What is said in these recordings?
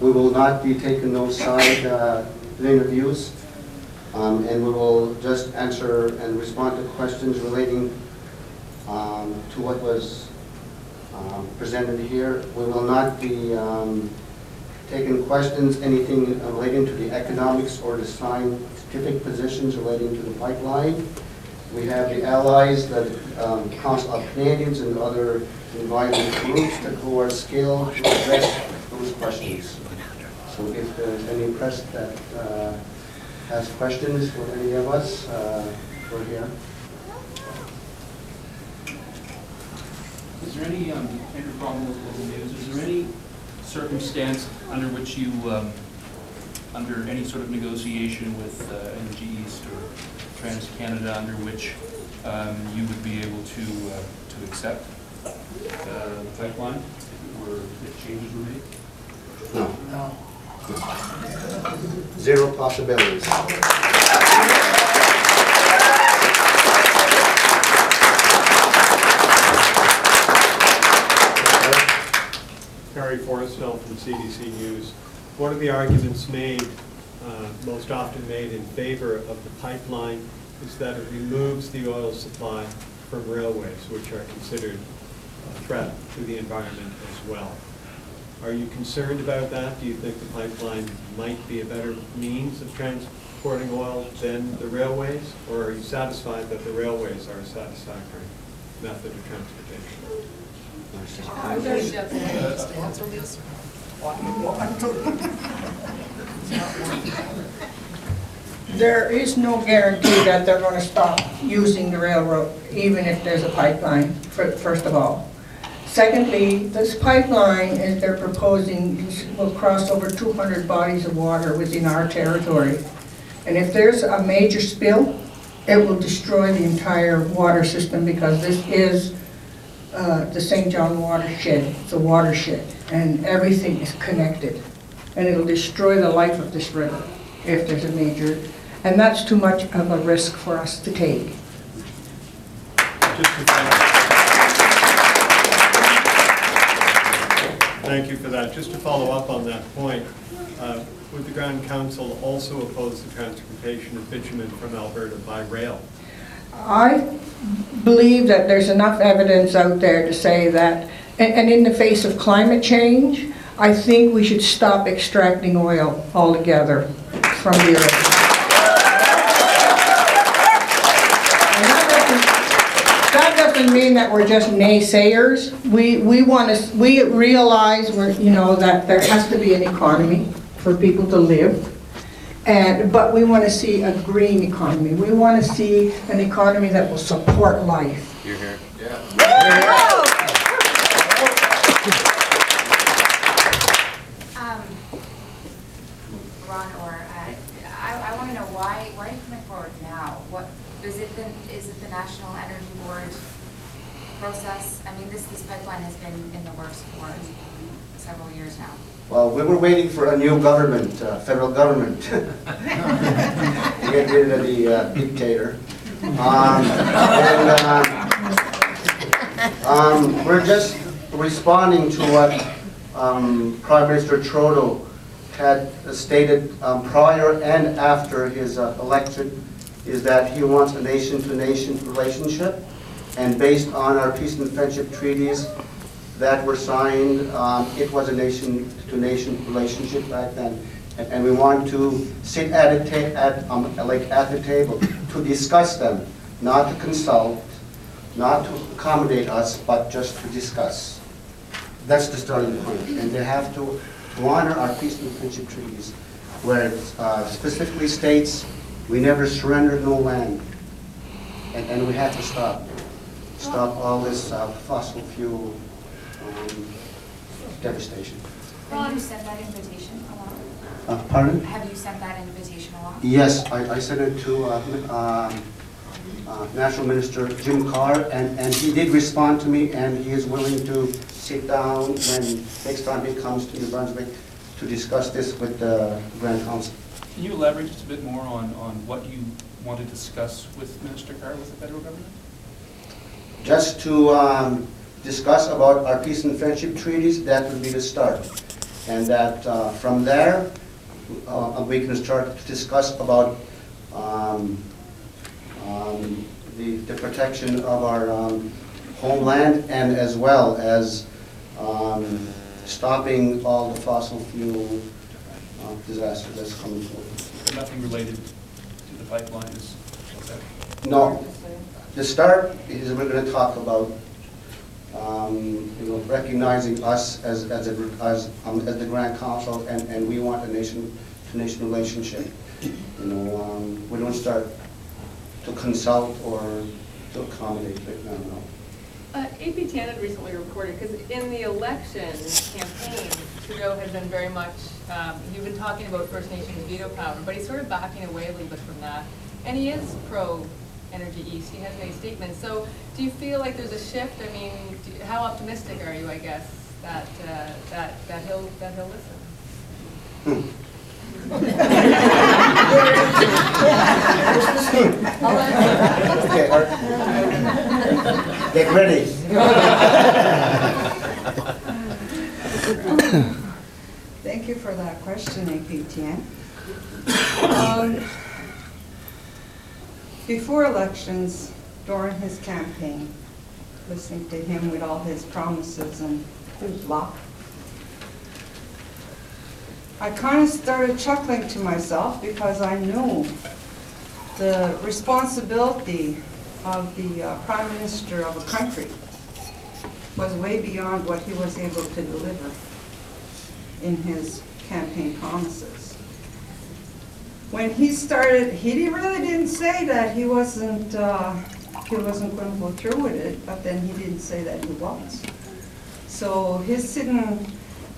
We will not be taking no side interviews, and we will just answer and respond to questions relating to what was presented here. We will not be taking questions, anything relating to the economics or the scientific positions relating to the pipeline. We have the allies, the Council of Canadians and other environment groups who are skilled to address those questions. So if there's any press that has questions for any of us, we're here. Is there any, Andrew Cromwell with Local News, is there any circumstance under which you, under any sort of negotiation with Energy East or TransCanada, under which you would be able to accept the pipeline if changes were made? No. No. Zero possibilities. Harry Forrestal from CBC News. One of the arguments made, most often made in favor of the pipeline, is that it removes the oil supply from railways, which are considered a threat to the environment as well. Are you concerned about that? Do you think the pipeline might be a better means of transporting oil than the railways? Or are you satisfied that the railways are a satisfactory method of transportation? There is no guarantee that they're going to stop using the railroad, even if there's a pipeline, first of all. Secondly, this pipeline, as they're proposing, will cross over 200 bodies of water within our territory. And if there's a major spill, it will destroy the entire water system, because this is the St. John watershed. It's a watershed, and everything is connected. And it'll destroy the life of this river if there's a major, and that's too much of a risk for us to take. Thank you for that. Just to follow up on that point, would the Grand Council also oppose the transportation of bitumen from Alberta by rail? I believe that there's enough evidence out there to say that, and in the face of climate change, I think we should stop extracting oil altogether from the earth. That doesn't mean that we're just naysayers. We realize that there has to be an economy for people to live. But we want to see a green economy. We want to see an economy that will support life. You're here. Yeah. Ron, or I want to know why are you coming forward now? What is it? Is it the National Energy Board process? I mean, this pipeline has been in the works for several years now. Well, we were waiting for a new government, federal government, to get rid of the dictator. We're just responding to what Prime Minister Trudeau had stated prior and after his election, is that he wants a nation-to-nation relationship, and based on our peace and friendship treaties that were signed, it was a nation-to-nation relationship back then, and we want to sit at the table to discuss them, not to consult, not to accommodate us, but just to discuss. That's the starting point, and they have to honor our peace and friendship treaties, where it specifically states we never surrender no land, and we have to stop all this fossil fuel devastation. Have you sent that invitation along? Pardon? Have you sent that invitation along? Yes, I sent it to National Minister Jim Carr, and he did respond to me, and he is willing to sit down when next time he comes to New Brunswick to discuss this with the Grand Council. Can you elaborate just a bit more on what you want to discuss with Minister Carr, with the federal government? Just to discuss about our peace and friendship treaties. That would be the start. and that from there, we can start to discuss about the protection of our homeland, and as well as stopping all the fossil fuel disaster that's coming forward. Nothing related to the pipelines? Okay. No. The start is we're going to talk about recognizing us as the Grand Council, and we want a nation-to-nation relationship. We don't start to consult or to accommodate, but no. APTN had recently reported, because in the election campaign, Trudeau has been very much, you've been talking about First Nations veto power, but he's sort of backing away a little bit from that. And he is pro-Energy East, he has made statements. So do you feel like there's a shift? I mean, how optimistic are you, I guess, that he'll listen? Okay, get ready. Thank you for that question, APTN. Before elections, during his campaign, listening to him with all his promises and blah, I kind of started chuckling to myself because I knew the responsibility of the Prime Minister of a country was way beyond what he was able to deliver in his campaign promises. When he started, he really didn't say that he wasn't going to go through with it, but then he didn't say that he was. So he's sitting,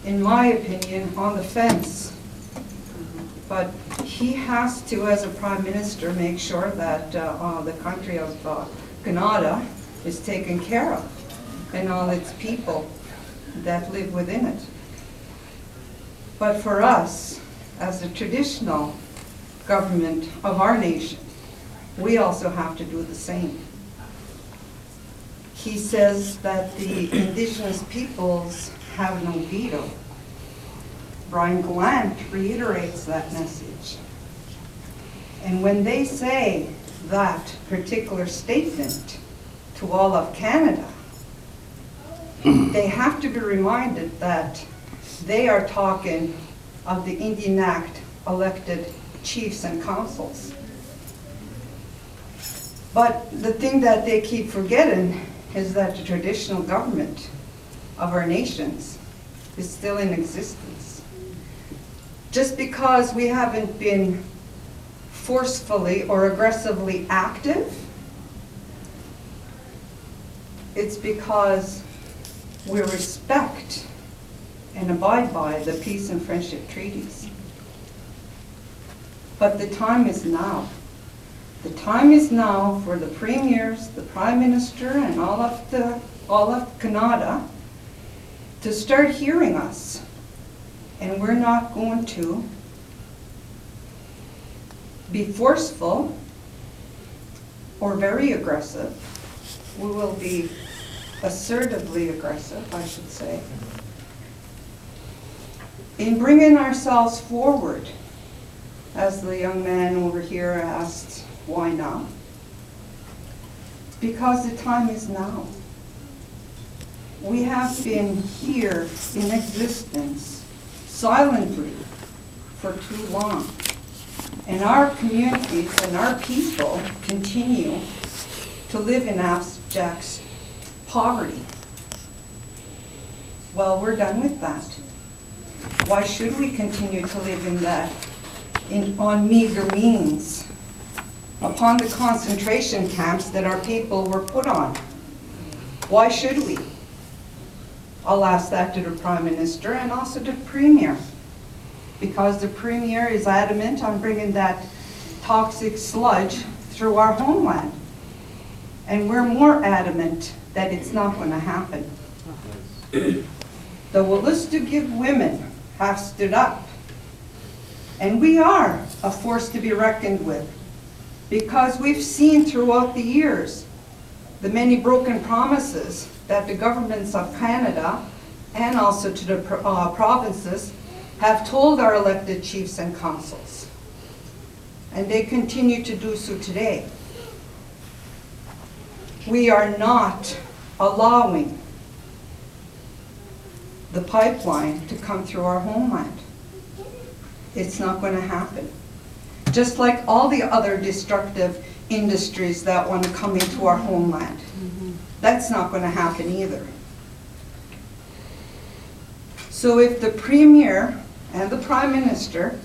in my opinion, on the fence. But he has to, as a Prime Minister, make sure that the country of Canada is taken care of, and all its people that live within it. But for us, as a traditional government of our nation, we also have to do the same. He says that the Indigenous peoples have no veto. Brian Gallant reiterates that message. And when they say that particular statement to all of Canada, they have to be reminded that they are talking of the Indian Act elected chiefs and councils. But the thing that they keep forgetting is that the traditional government of our nations is still in existence. Just because we haven't been forcefully or aggressively active, it's because we respect and abide by the peace and friendship treaties. But the time is now. The time is now for the premiers, the Prime Minister, and all of Canada to start hearing us. And we're not going to be forceful or very aggressive. We will be assertively aggressive, I should say, in bringing ourselves forward. As the young man over here asked, why now? Because the time is now. We have been here in existence silently for too long. And our communities and our people continue to live in abject poverty. Well, we're done with that. Why should we continue to live in that, on meager means, upon the concentration camps that our people were put on? Why should we? I'll ask that to the Prime Minister and also to the Premier, because the Premier is adamant on bringing that toxic sludge through our homeland. And we're more adamant that it's not going to happen. The Wolastoq women have stood up. And we are a force to be reckoned with, because we've seen throughout the years the many broken promises that the governments of Canada and also to the provinces have told our elected chiefs and councils, and they continue to do so today. We are not allowing the pipeline to come through our homeland. It's not going to happen. Just like all the other destructive industries that want to come into our homeland. That's not going to happen either. So if the Premier and the Prime Minister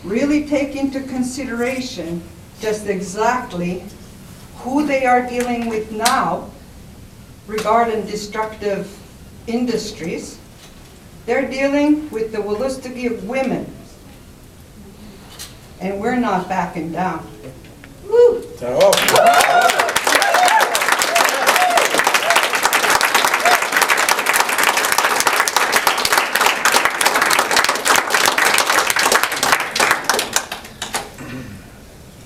really take into consideration just exactly who they are dealing with now regarding destructive industries, they're dealing with the Wolastoq women. And we're not backing down. Woo!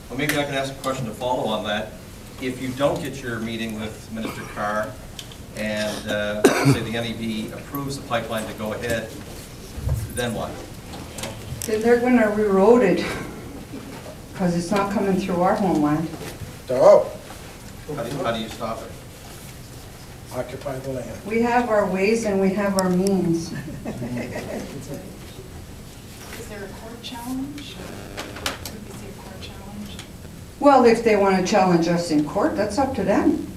Well, maybe I can ask a question to follow on that. If you don't get your meeting with Minister Carr and say the NEB approves the pipeline to go ahead, then what? Then they're going to reroute it because it's not coming through our homeland. How do you stop it? Occupy the land. We have our ways and we have our means. Is there a court challenge? Could we see a court challenge? Well, if they want to challenge us in court, that's up to them.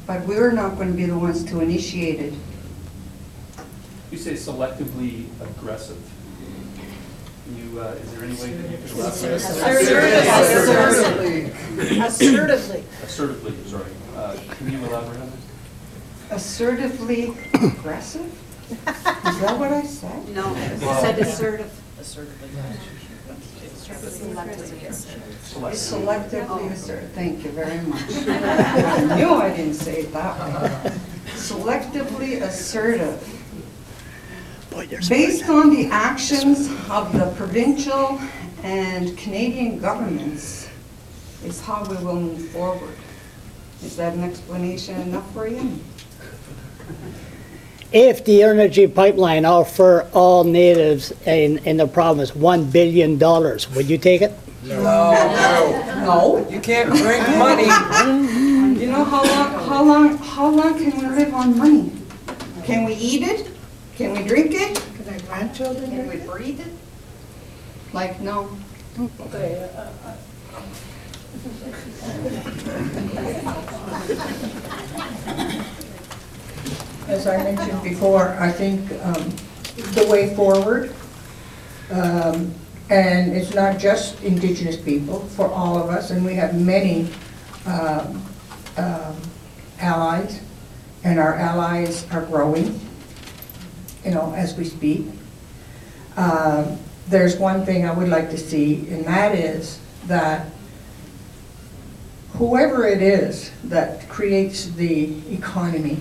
But we're not going to be the ones to initiate it. You say selectively aggressive. Can you, is there any way that you can elaborate? Assertively. Assertively, sorry. Can you elaborate on that? Assertively aggressive? Is that what I said? No, you said assertive. Selectively assertive. Thank you very much. I knew I didn't say it that way. Selectively assertive. Based on the actions of the provincial and Canadian governments is how we will move forward. Is that an explanation enough for you? If the energy pipeline offer all natives in the province $1 billion, would you take it? No. You can't bring money. You know how long can we live on money? Can we eat it? Can we drink it? Can our grandchildren Can we drink it? breathe it? Like, no. As I mentioned before, I think the way forward, and it's not just Indigenous people, for all of us, and we have many allies, and our allies are growing, as we speak. There's one thing I would like to see, and that is that whoever it is that creates the economy,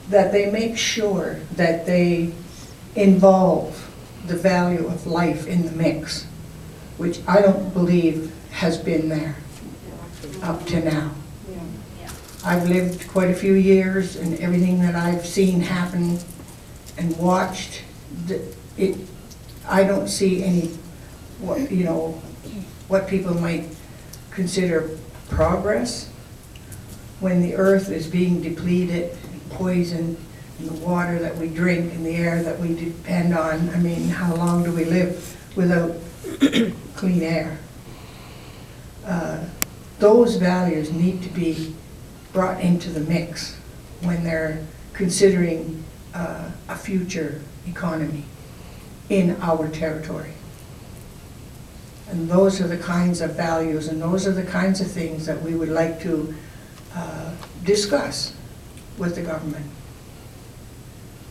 that they make sure that they involve the value of life in the mix, which I don't believe has been there up to now. I've lived quite a few years, and everything that I've seen happen and watched, I don't see any, what people might consider progress when the earth is being depleted, poisoned, and the water that we drink and the air that we depend on. I mean, how long do we live without clean air? Those values need to be brought into the mix when they're considering a future economy in our territory. And those are the kinds of values and those are the kinds of things that we would like to discuss with the government.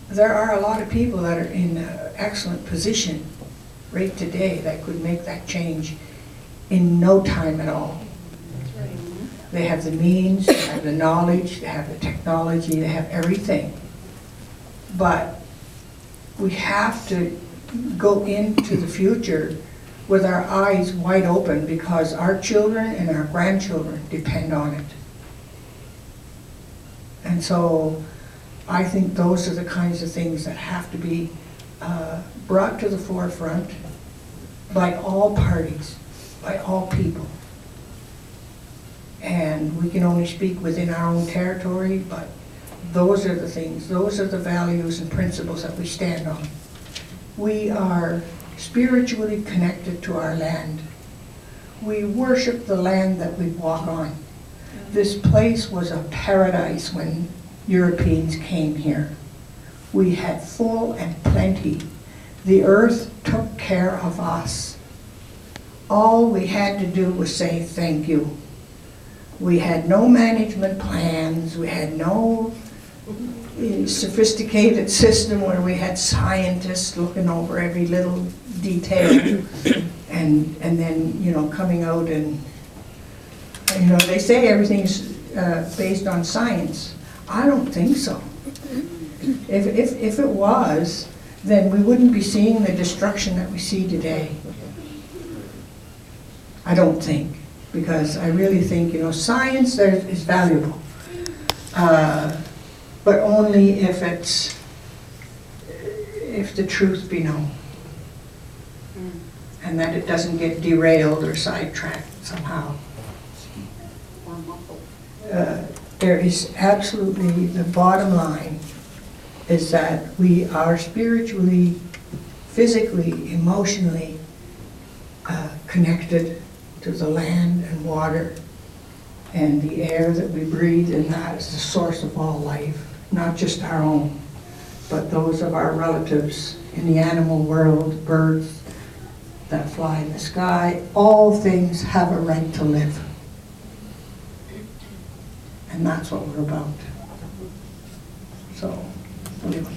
There are a lot of people that are in an excellent position right today that could make that change in no time at all. They have the means, they have the knowledge, they have the technology, they have everything. But we have to go into the future with our eyes wide open because our children and our grandchildren depend on it. And And so I think those are the kinds of things that have to be brought to the forefront by all parties, by all people. And we can only speak within our own territory, but those are the things, those are the values and principles that we stand on. We are spiritually connected to our land. We worship the land that we walk on. This place was a paradise when Europeans came here. We had full and plenty. The earth took care of us. All we had to do was say thank you. We had no management plans. We had no sophisticated system where we had scientists looking over every little detail and then, you know, coming out and, you know, they say everything's based on science. I don't think so. If it was, then we wouldn't be seeing the destruction that we see today. I don't think, because I really think, you know, science there is valuable, but only if the truth be known, and that it doesn't get derailed or sidetracked somehow. There is absolutely, the bottom line is that we are spiritually, physically, emotionally connected to the land and water and the air that we breathe, and that is the source of all life, not just our own, but those of our relatives in the animal world, birds that fly in the sky. All things have a right to live. And that's what we're about. So, anyway.